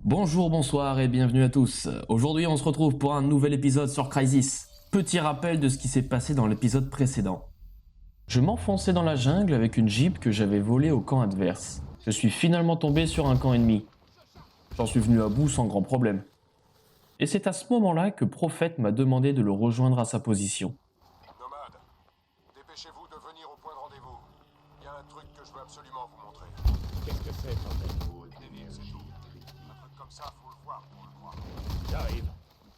Bonjour, bonsoir et bienvenue à tous. Aujourd'hui, on se retrouve pour un nouvel épisode sur Crysis. Petit rappel de ce qui s'est passé dans l'épisode précédent. Je m'enfonçais dans la jungle avec une jeep que j'avais volée au camp adverse. Je suis finalement tombé sur un camp ennemi. J'en suis venu à bout sans grand problème. Et c'est à ce moment-là que Prophète m'a demandé de le rejoindre à sa position. Nomade, dépêchez-vous de venir au point de rendez-vous. Il y a un truc que je veux absolument vous montrer. Qu'est-ce que c'est, bordel? C'est tout. Un truc comme ça, faut le voir pour le croire. J'arrive.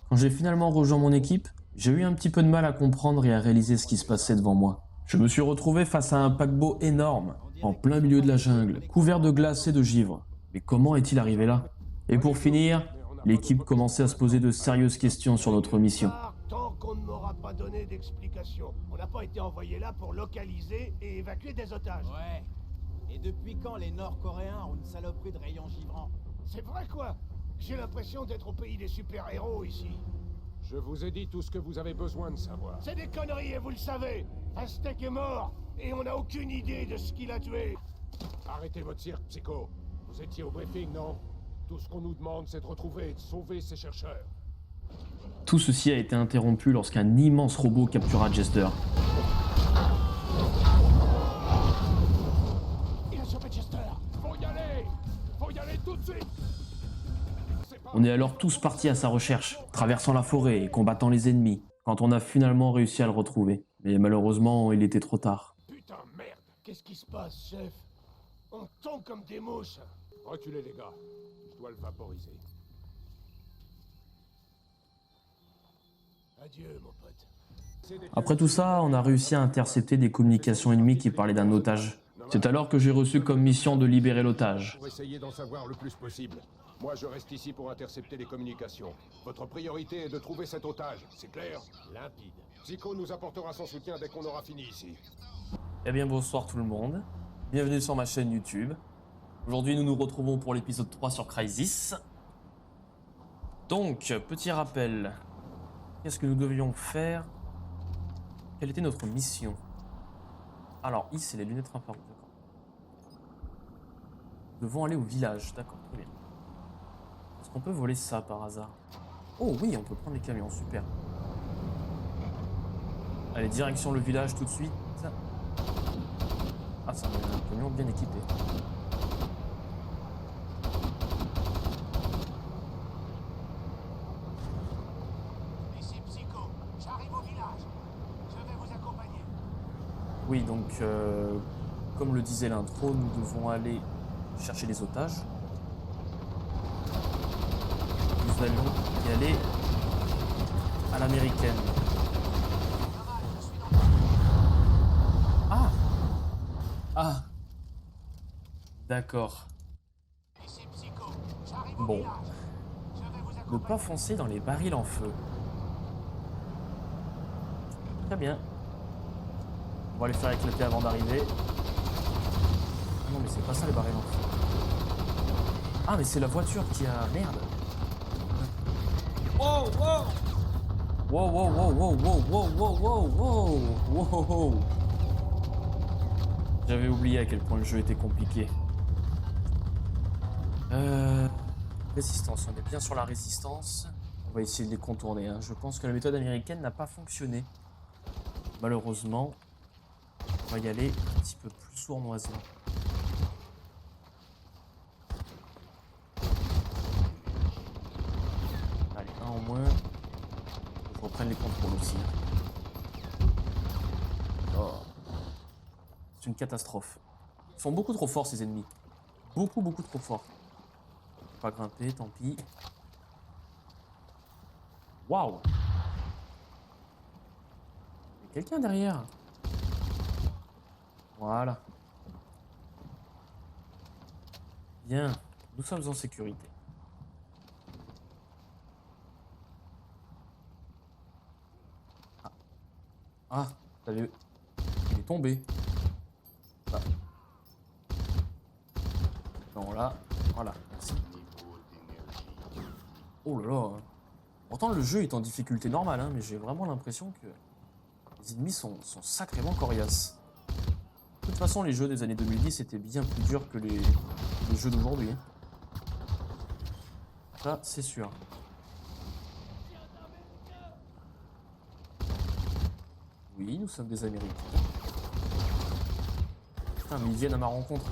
Quand j'ai finalement rejoint mon équipe, j'ai eu un petit peu de mal à comprendre et à réaliser ce qui se passait devant moi. Je me suis retrouvé face à un paquebot énorme, en plein milieu de la jungle, couvert de glace et de givre. Mais comment est-il arrivé là? Et pour finir, l'équipe commençait à se poser de sérieuses questions sur notre mission. Tant qu'on ne m'aura pas donné d'explication. On n'a pas été envoyé là pour localiser et évacuer des otages. Ouais. Et depuis quand les Nord-Coréens ont une saloperie de rayons givrants? C'est vrai quoi? J'ai l'impression d'être au pays des super-héros ici. Je vous ai dit tout ce que vous avez besoin de savoir. C'est des conneries et vous le savez. Aztec est mort et on n'a aucune idée de ce qu'il a tué. Arrêtez votre cirque, Psycho. Vous étiez au briefing, non? Tout ce qu'on nous demande, c'est de retrouver et de sauver ces chercheurs. Tout ceci a été interrompu lorsqu'un immense robot captura Jester. Il a chopé Chester. Faut y aller! Faut y aller tout de suite! On est alors tous partis à sa recherche, traversant la forêt et combattant les ennemis, quand on a finalement réussi à le retrouver. Mais malheureusement, il était trop tard. Putain, merde. Qu'est-ce qui se passe, chef? On tombe comme des mouches. Reculez, les gars. Je dois le vaporiser. Adieu, mon pote. Après tout ça, on a réussi à intercepter des communications ennemies qui parlaient d'un otage. C'est alors que j'ai reçu comme mission de libérer l'otage. Pour essayer d'en savoir le plus possible. Moi, je reste ici pour intercepter les communications. Votre priorité est de trouver cet otage, c'est clair? Limpide. Psycho nous apportera son soutien dès qu'on aura fini ici. Eh bien bonsoir tout le monde, bienvenue sur ma chaîne YouTube. Aujourd'hui nous nous retrouvons pour l'épisode 3 sur Crysis. Donc, petit rappel, qu'est-ce que nous devions faire? Quelle était notre mission? Alors, ici c'est les lunettes infrarouges, d'accord. Nous devons aller au village, d'accord, très bien. Est-ce qu'on peut voler ça par hasard? Oh oui, on peut prendre les camions, super. Allez, direction le village tout de suite. Ah, ça va, un camion bien équipé. Ici Psycho. J'arrive au village. Je vais vous accompagner. Oui, donc, comme le disait l'intro, nous devons aller chercher les otages. Nous allons y aller à l'américaine. Ah! Ah! D'accord. Ici Psycho. J'arrive au Bon. village. Je vais vous Ne accompagner. pas foncer dans les barils en feu. Très bien. On va les faire éclater avant d'arriver. Ah non, mais c'est pas ça les barils en feu. Ah, mais c'est la voiture qui a... Merde. Wow, wow! Wow, wow, wow, wow, wow, wow, wow, wow, wow, wow, wow. J'avais oublié à quel point le jeu était compliqué. Résistance, on est bien sur la résistance. On va essayer de les contourner, hein. Je pense que la méthode américaine n'a pas fonctionné. Malheureusement, on va y aller un petit peu plus sournoisement. Allez, un en moins. Je reprenne les contrôles aussi. Oh. C'est une catastrophe. Ils sont beaucoup trop forts ces ennemis. Beaucoup, beaucoup trop forts. Pas grimper, tant pis. Waouh! Il y a quelqu'un derrière. Voilà. Bien, nous sommes en sécurité. Ah, ah, t'as vu? Il est tombé. Là. Non, là. Voilà, merci. Oh là là. Pourtant, le jeu est en difficulté normale, hein, mais j'ai vraiment l'impression que les ennemis sont sacrément coriaces. De toute façon, les jeux des années 2010 étaient bien plus durs que les jeux d'aujourd'hui. Ça, c'est sûr. Oui, nous sommes des Américains. Putain, mais ils viennent à ma rencontre.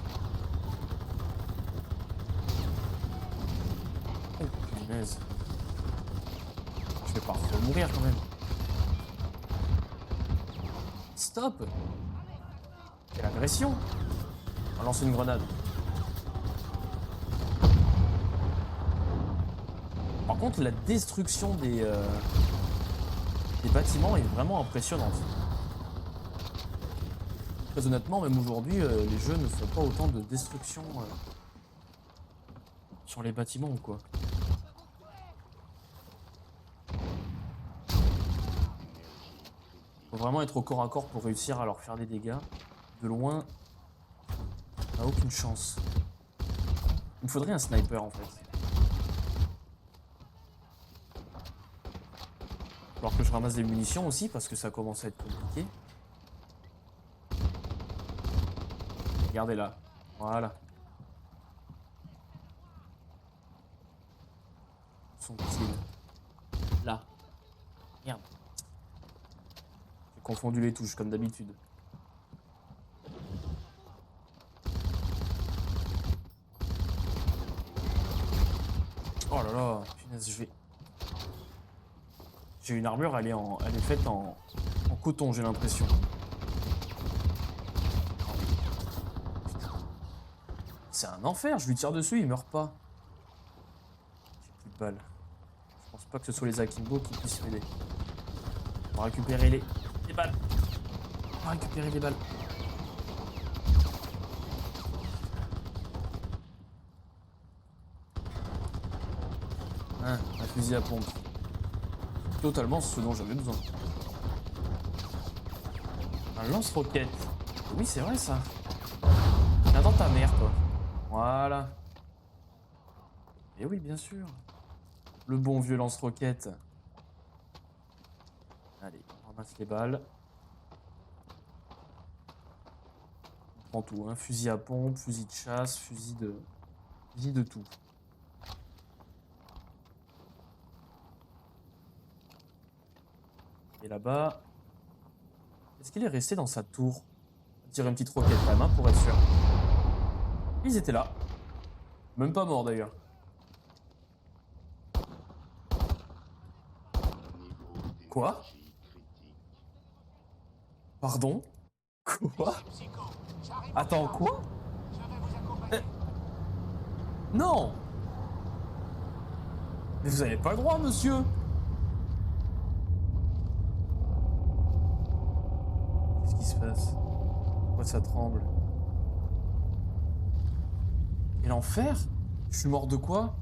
Oh, punaise. Je vais pas mourir quand même. Stop! Quelle agression! On va lancer une grenade. Par contre, la destruction des bâtiments est vraiment impressionnante. Très honnêtement, même aujourd'hui, les jeux ne font pas autant de destruction sur les bâtiments ou quoi. Faut vraiment être au corps à corps pour réussir à leur faire des dégâts. De loin, on n'a aucune chance. Il me faudrait un sniper en fait. Alors que je ramasse des munitions aussi parce que ça commence à être compliqué. Regardez là. Voilà. Où sont-ils? Là. Merde. J'ai confondu les touches comme d'habitude. Oh là là, punaise, j'ai une armure, elle est faite en coton, j'ai l'impression. C'est un enfer, je lui tire dessus, il meurt pas. J'ai plus de balles. Je pense pas que ce soit les Akimbo qui puissent m'aider. On va récupérer les balles. On va récupérer les balles. Hein, un fusil à pompe. Totalement ce dont j'avais besoin. Un lance-roquette. Oui, c'est vrai ça. Viens dans ta mère, toi. Voilà. Et oui, bien sûr. Le bon vieux lance-roquette. Allez, on ramasse les balles. On prend tout, hein. Fusil à pompe, fusil de chasse, fusil de tout. Et là-bas, est-ce qu'il est resté dans sa tour? On va tirer une petite roquette quand même, hein, pour être sûr. Ils étaient là. Même pas morts d'ailleurs. Quoi? Pardon? Quoi? Attends, quoi? Non! Mais vous avez pas le droit, monsieur! Qu'est-ce qui se passe? Pourquoi ça tremble? Et l'enfer? Je suis mort de quoi?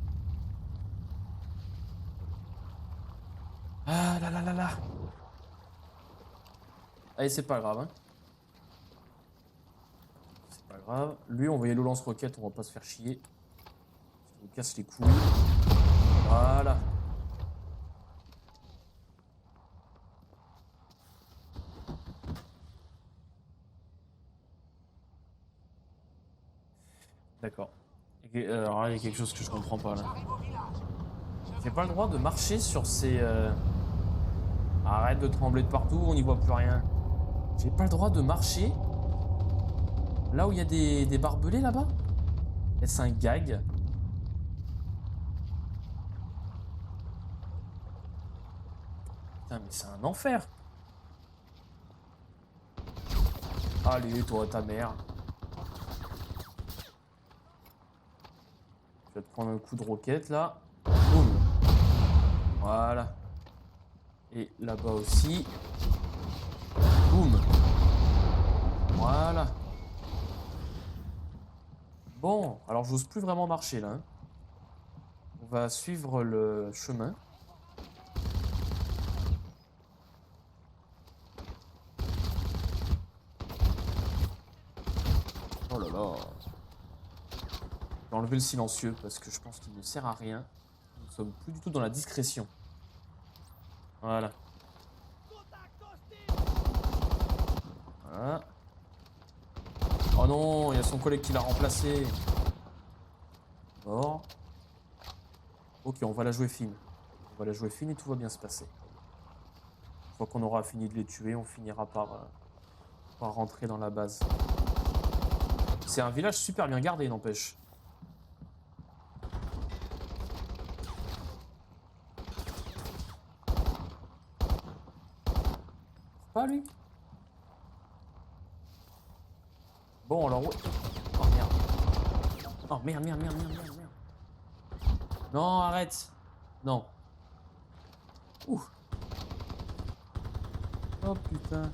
Ah là là là là! Allez, c'est pas grave, hein. C'est pas grave. Lui, on va y aller au lance-roquette, on va pas se faire chier. Il nous casse les couilles. Voilà. D'accord. Alors là, il y a quelque chose que je comprends pas là. J'ai pas le droit de marcher sur ces... Arrête de trembler de partout, on n'y voit plus rien. J'ai pas le droit de marcher là où il y a des barbelés là-bas? Est-ce un gag? Putain, mais c'est un enfer. Allez, toi, ta mère. Je vais te prendre un coup de roquette là. Boum. Voilà. Et là-bas aussi. Boum. Voilà. Bon, alors j'ose plus vraiment marcher là. Hein. On va suivre le chemin. Oh là là. Je vais enlever le silencieux parce que je pense qu'il ne sert à rien. Nous ne sommes plus du tout dans la discrétion. Voilà. Voilà. Oh non, il y a son collègue qui l'a remplacé. Mort. Ok, on va la jouer fine. On va la jouer fine et tout va bien se passer. Une fois qu'on aura fini de les tuer, on finira par rentrer dans la base. C'est un village super bien gardé, n'empêche. Pas lui. Bon, alors... Oh merde. Oh merde, merde, merde, merde, merde, merde. Non, arrête. Non. Ouh. Oh putain.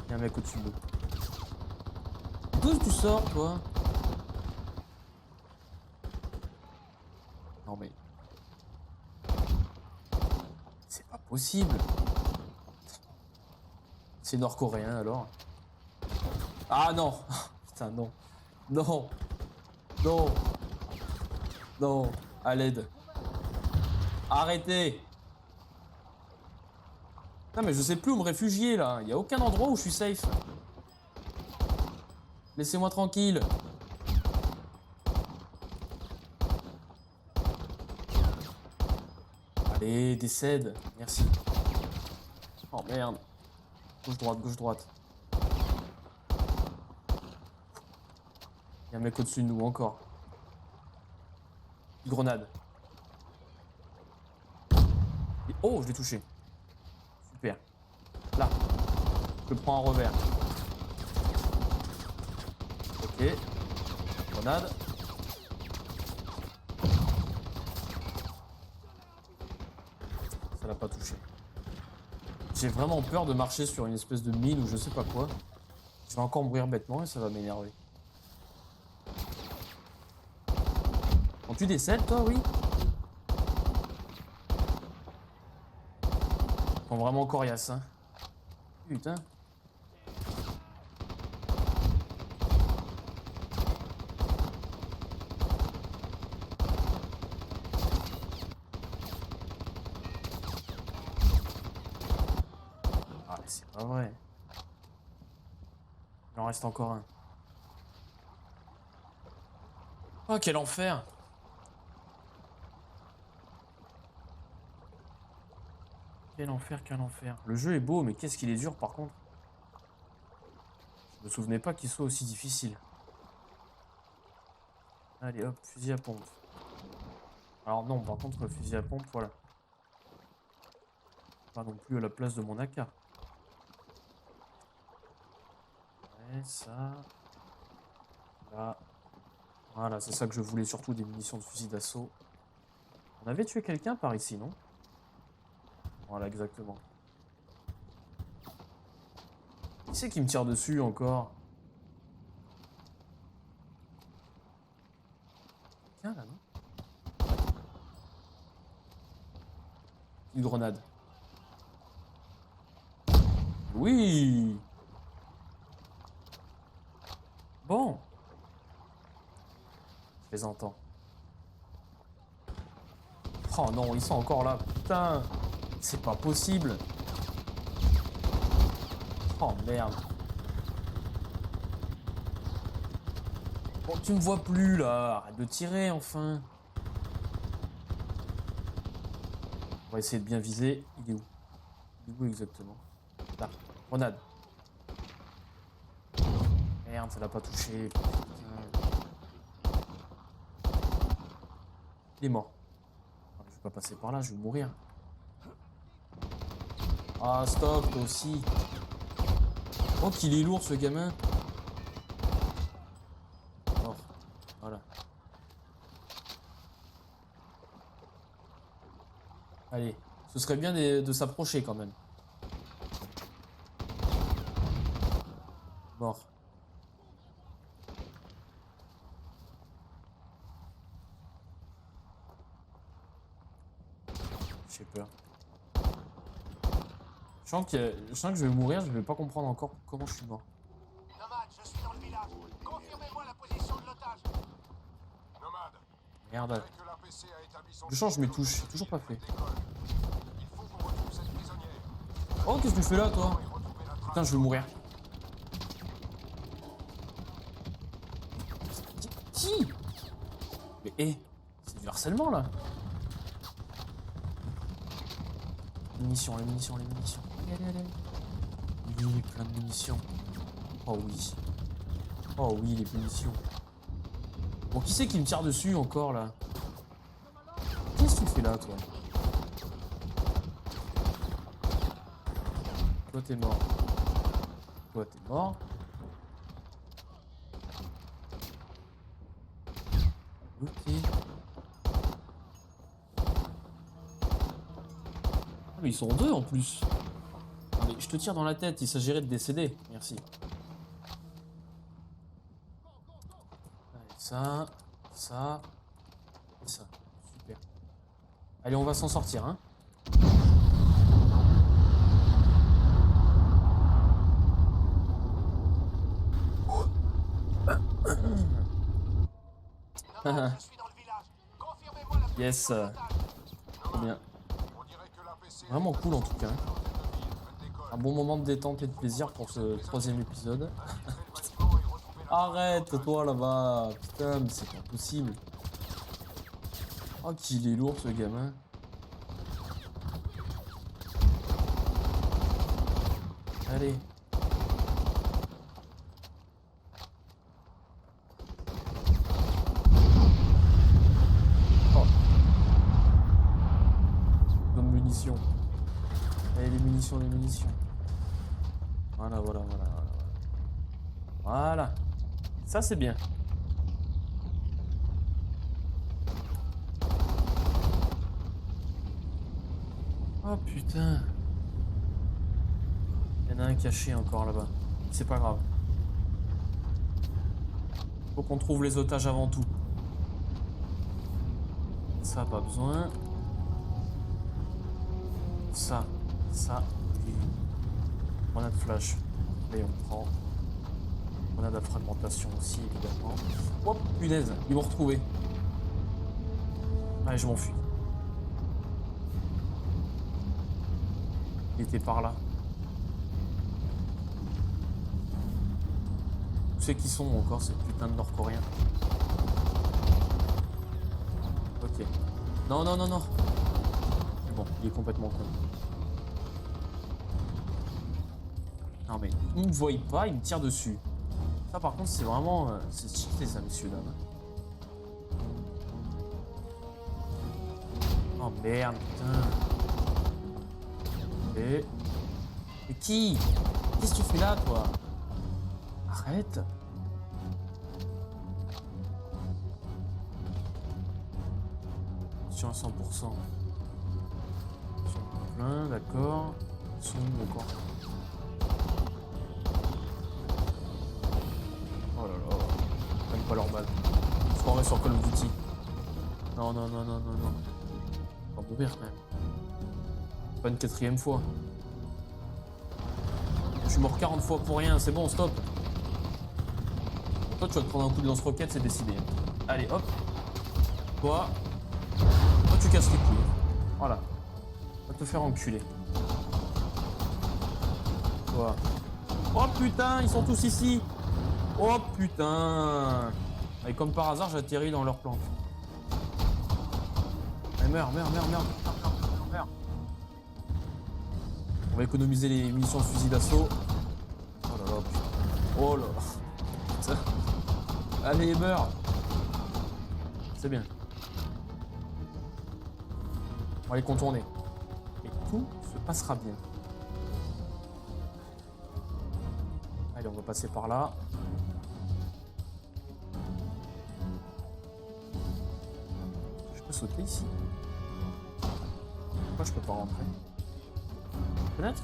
Il y a un mec au-dessus de nous. D'où tu sors, toi? Non mais... C'est pas possible. C'est nord-coréen, alors. Ah non. Putain, non. Non. Non. Non. À l'aide. Arrêtez. Non mais je sais plus où me réfugier, là. Il y a aucun endroit où je suis safe. Laissez-moi tranquille. Allez, décède. Merci. Oh merde. Gauche-droite, gauche-droite. Il y a un mec au-dessus de nous, encore. Une grenade. Et... Oh, je l'ai touché. Super. Là. Je le prends en revers. Ok. Grenade. Ça l'a pas touché. J'ai vraiment peur de marcher sur une espèce de mine ou je sais pas quoi. Je vais encore mourir bêtement et ça va m'énerver. Quand tu décèdes, toi, oui? Ils sont vraiment coriaces, hein. Putain. Ah, c'est pas vrai. Il en reste encore un. Oh, quel enfer! Quel enfer, quel enfer. Le jeu est beau, mais qu'est-ce qu'il est dur par contre. Je me souvenais pas qu'il soit aussi difficile. Allez hop, fusil à pompe. Alors non, par contre, le fusil à pompe, voilà. Pas non plus à la place de mon AK. Ouais, ça. Là. Voilà, c'est ça que je voulais, surtout des munitions de fusil d'assaut. On avait tué quelqu'un par ici, non? Voilà, exactement. Qui c'est qui me tire dessus encore? Tiens, là, non? Une grenade. Oui! Bon. Je les entends. Oh non, ils sont encore là. Putain! C'est pas possible. Oh merde. Bon, tu me vois plus là. Arrête de tirer enfin. On va essayer de bien viser. Il est où? Il est où exactement? Là. Grenade. Merde, ça l'a pas touché. Putain. Il est mort. Je vais pas passer par là, je vais mourir. Ah, stop, toi aussi. Oh, qu'il est lourd, ce gamin. Oh, voilà. Allez, ce serait bien de s'approcher, quand même. Mort. J'ai peur. Je sens que je vais mourir, je vais pas comprendre encore comment je suis mort. Nomade, je suis dans le village. Confirmez-moi la position de l'otage. Nomade, Merde. que l'APC a établi son... Je change mes touches, j'ai toujours pas fait. Il faut qu'on retrouve cette prisonnière. Oh, qu'est-ce que tu fais là, toi? Putain, je vais mourir. Qui? Mais hé, c'est du harcèlement, là. Munitions, les munitions, les munitions. Allez, allez, allez. Oui, plein de munitions. Oh oui. Oh oui, les munitions. Bon, qui c'est qui me tire dessus encore là? Qu'est-ce que tu fais là, toi? Toi, t'es mort. Toi, t'es mort. Ok. Ah, mais ils sont deux en plus. Ah, mais je te tire dans la tête, il s'agirait de décéder. Merci. Allez, ça, ça, et ça. Super. Allez, on va s'en sortir, hein. Yes. Trop bien. Vraiment cool en tout cas. Un bon moment de détente et de plaisir pour ce 3e épisode. Arrête toi là-bas. Putain mais c'est pas possible. Oh qu'il est lourd ce gamin. Allez. Allez, les munitions, les munitions. Voilà, voilà, voilà, voilà. Voilà. Ça, c'est bien. Oh, putain. Il y en a un caché encore là-bas. C'est pas grave. Faut qu'on trouve les otages avant tout. Ça, pas besoin. Ça, et grenade flash. Et on prend. Grenade à fragmentation aussi, évidemment. Hop, punaise, ils m'ont retrouvé. Allez, je m'enfuis. Il était par là. Où c'est qu'ils sont encore, ces putains de Nord-Coréens? Ok. Non, non, non, non. Bon, il est complètement con. Non mais, il me voit pas, il me tire dessus. Ça par contre, c'est vraiment... c'est cheaté ça, messieurs, dames. Oh merde, putain. Et... Mais qui? Qu'est-ce que tu fais là, toi? Arrête. Sur 100%. Plein, d'accord. Ils sont où encore? Oh là là. Ils prennent pas leur balle. Je croirais sur Call of Duty. Non, non, non, non, non, non. On va mourir quand même. Pas une 4e fois. Je suis mort 40 fois pour rien, c'est bon, stop. Toi, tu vas te prendre un coup de lance-roquette, c'est décidé. Allez, hop. Toi, tu casses les couilles. Voilà. Va te faire enculer. Toi. Oh putain, ils sont tous ici. Oh putain. Et comme par hasard, j'atterris dans leur planque. Allez, meurs, meurs, meurs, meurs, meurs, meurs. On va économiser les munitions de fusil d'assaut. Oh là là, putain. Oh là là. Putain. Allez, meurs. C'est bien. On va les contourner. Et tout se passera bien. Allez, on va passer par là. Je peux sauter ici? Pourquoi je peux pas rentrer? Fenêtre?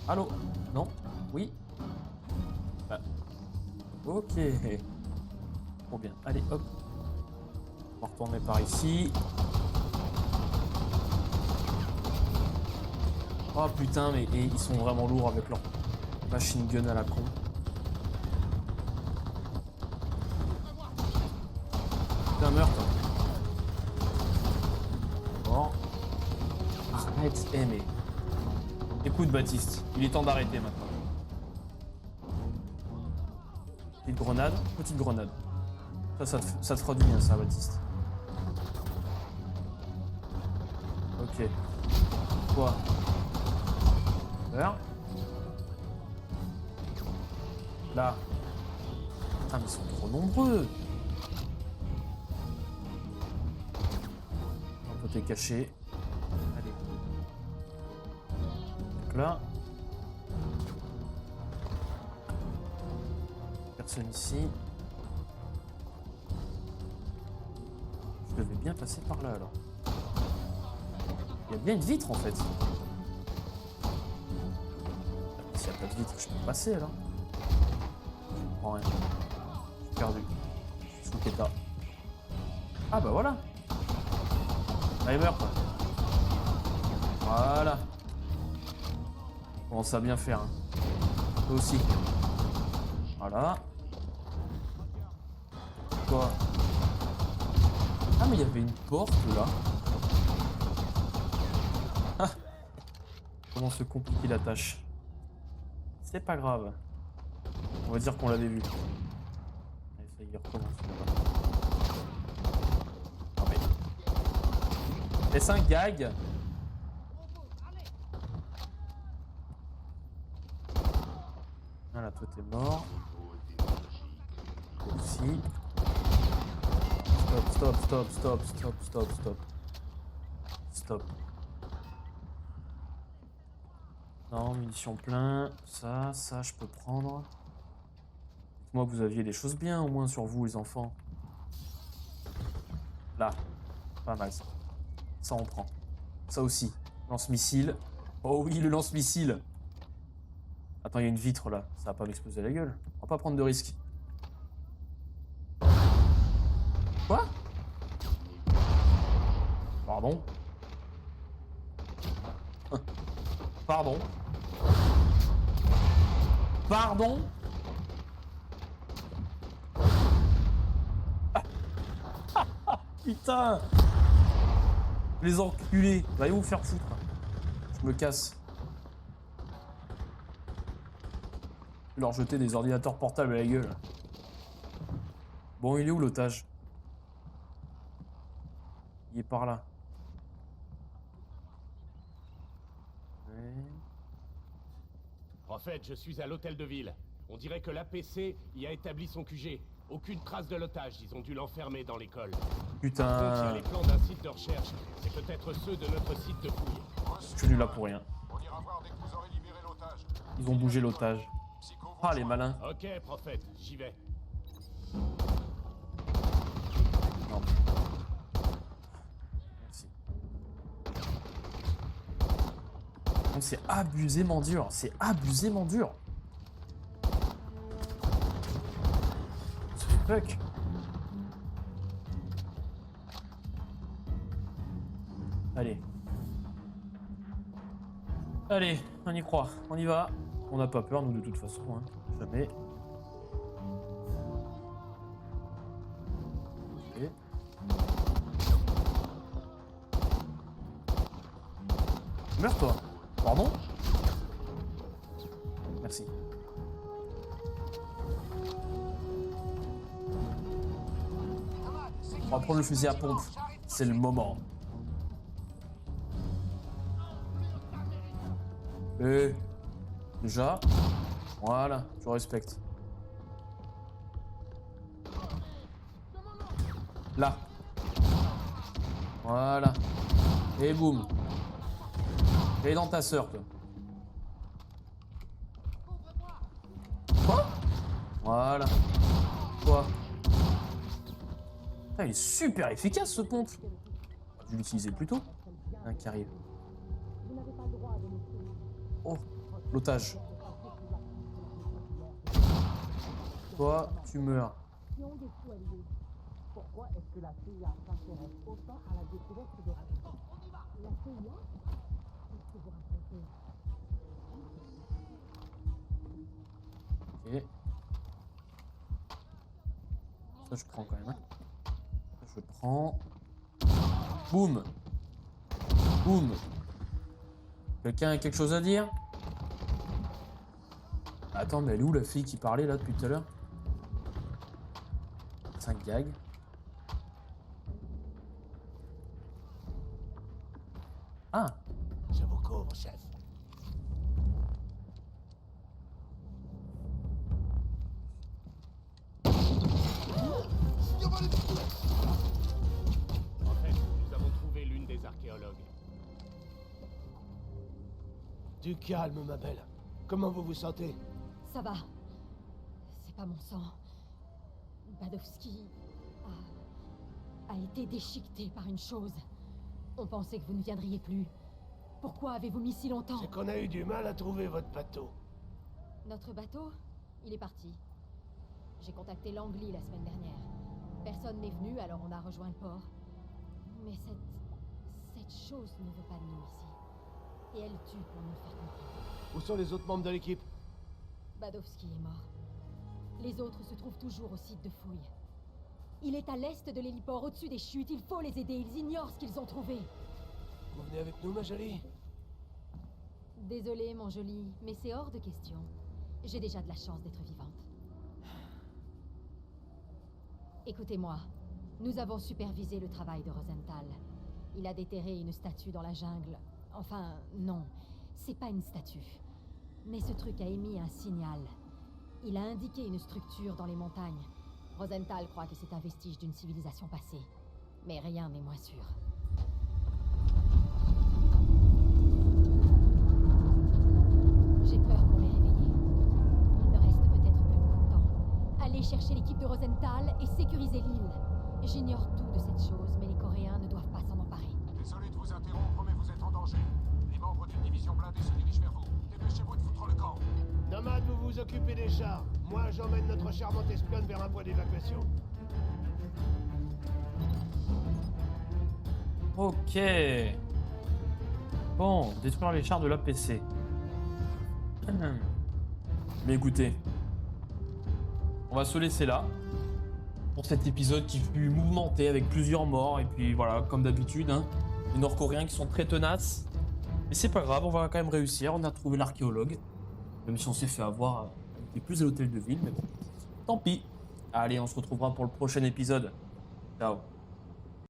Allô? Non? Oui? Ah. Ok. Trop bien. Allez, hop. On va retourner par ici. Oh putain, mais et ils sont vraiment lourds avec leur machine gun à la con. Putain, meurtre. Bon. Arrête, mais... Écoute, Baptiste, il est temps d'arrêter maintenant. Petite grenade, petite grenade. Ça te fera du bien, ça, Baptiste. Ok. Quoi? Peur. Là. Ah mais ils sont trop nombreux. Un côté caché. Allez. Donc là. Personne ici. Je devais bien passer par là alors. Il y a bien une vitre en fait. S'il n'y a pas de vitre, je peux passer alors. Je comprends rien. Je suis perdu. Je suis sous l'état. Ah bah voilà. Timer quoi. Voilà. On commence à bien faire. Hein. Toi aussi. Voilà. Quoi? Ah mais il y avait une porte là. Ah. Comment se compliquer la tâche? C'est pas grave. On va dire qu'on l'avait vu. Allez, ça y est, recommence. Non mais... Est-ce un gag? Voilà, toi t'es mort. Toi aussi. Stop, stop, stop, stop, stop, stop. Stop. Non, munitions plein. Ça, je peux prendre. Dites-moi que vous aviez des choses bien au moins sur vous, les enfants. Là. Pas mal ça. Ça, on prend. Ça aussi. Lance-missile. Oh oui, le lance-missile. Attends, il y a une vitre là. Ça va pas m'exploser la gueule. On va pas prendre de risques. Quoi? Pardon? Pardon? Pardon? Putain! Les enculés! Allez vous faire foutre. Je me casse. Je vais leur jeter des ordinateurs portables à la gueule. Bon, il est où l'otage? Il est par là. Ouais. Prophète, je suis à l'hôtel de ville. On dirait que l'APC y a établi son QG. Aucune trace de l'otage, ils ont dû l'enfermer dans l'école. Par contre, il y a Putain. les plans d'un site de recherche. C'est peut-être ceux de notre site de fouille. Je suis venu là pour rien. On ira voir dès que vous aurez libéré l'otage. Ils ont bougé l'otage. Ah, les malins. Ok, prophète, j'y vais. Non. Merci. Donc c'est abusément dur. C'est abusément dur. Fuck. Allez. Allez, on y croit. On y va. On n'a pas peur, nous, de toute façon. Hein. Jamais. Ok. Meurs-toi. Pardon? Merci. On va prendre le fusil à pompe. C'est le moment. Et déjà, voilà, je respecte. Là. Voilà. Et boum. Et dans ta sœur, toi. Quoi? Voilà. Quoi? Ah, il est super efficace ce pompe. J'ai dû l'utiliser plus tôt. Un qui arrive. Oh, l'otage. Toi, tu meurs. Pourquoi est-ce que la CIA s'intéresse autant à la découverte de Radisson? La CIA? Qu'est-ce que vous racontez? Ok. Ça, je prends quand même. Ça, je prends. Boum. Boum. Quelqu'un a quelque chose à dire? Attends, mais elle est où la fille qui parlait là depuis tout à l'heure? 5 gags. Ah! J'avoue couvre, chef. En fait, nous avons trouvé l'une des archéologues. Du calme, ma belle. Comment vous vous sentez? Ça va. C'est pas mon sang. Badowski a été déchiqueté par une chose. On pensait que vous ne viendriez plus. Pourquoi avez-vous mis si longtemps? C'est qu'on a eu du mal à trouver votre bateau. Notre bateau, il est parti. J'ai contacté Langley la semaine dernière. Personne n'est venu, alors on a rejoint le port. Mais cette chose ne veut pas de nous ici. Et elle tue pour nous le faire comprendre. Où sont les autres membres de l'équipe? Badowski est mort. Les autres se trouvent toujours au site de fouille. Il est à l'est de l'héliport, au-dessus des chutes. Il faut les aider, ils ignorent ce qu'ils ont trouvé. Vous venez avec nous, ma jolie? Désolé, mon joli, mais c'est hors de question. J'ai déjà de la chance d'être vivante. Écoutez-moi, nous avons supervisé le travail de Rosenthal. Il a déterré une statue dans la jungle. Enfin, non, c'est pas une statue. Mais ce truc a émis un signal. Il a indiqué une structure dans les montagnes. Rosenthal croit que c'est un vestige d'une civilisation passée. Mais rien n'est moins sûr. J'ai peur pour les réveiller. Il ne reste peut-être plus beaucoup de temps. Allez chercher l'équipe de Rosenthal et sécuriser l'île. J'ignore tout de cette chose, mais les Coréens ne doivent pas s'en emparer. Désolé de vous interrompre, mais vous êtes en danger. Les membres d'une division blindée se dirigent vers vous. Dépêchez-vous de foutre le camp. Nomade, vous vous occupez des chars. Moi, j'emmène notre charmante espionne vers un point d'évacuation. Ok. Bon, détruire les chars de l'APC. Mais écoutez, on va se laisser là pour cet épisode qui fut mouvementé avec plusieurs morts. Et puis voilà, comme d'habitude, hein, les Nord-Coréens qui sont très tenaces. Mais c'est pas grave, on va quand même réussir. On a trouvé l'archéologue. Même si on s'est fait avoir, on était plus à l'hôtel de ville, mais bon, tant pis. Allez, on se retrouvera pour le prochain épisode. Ciao.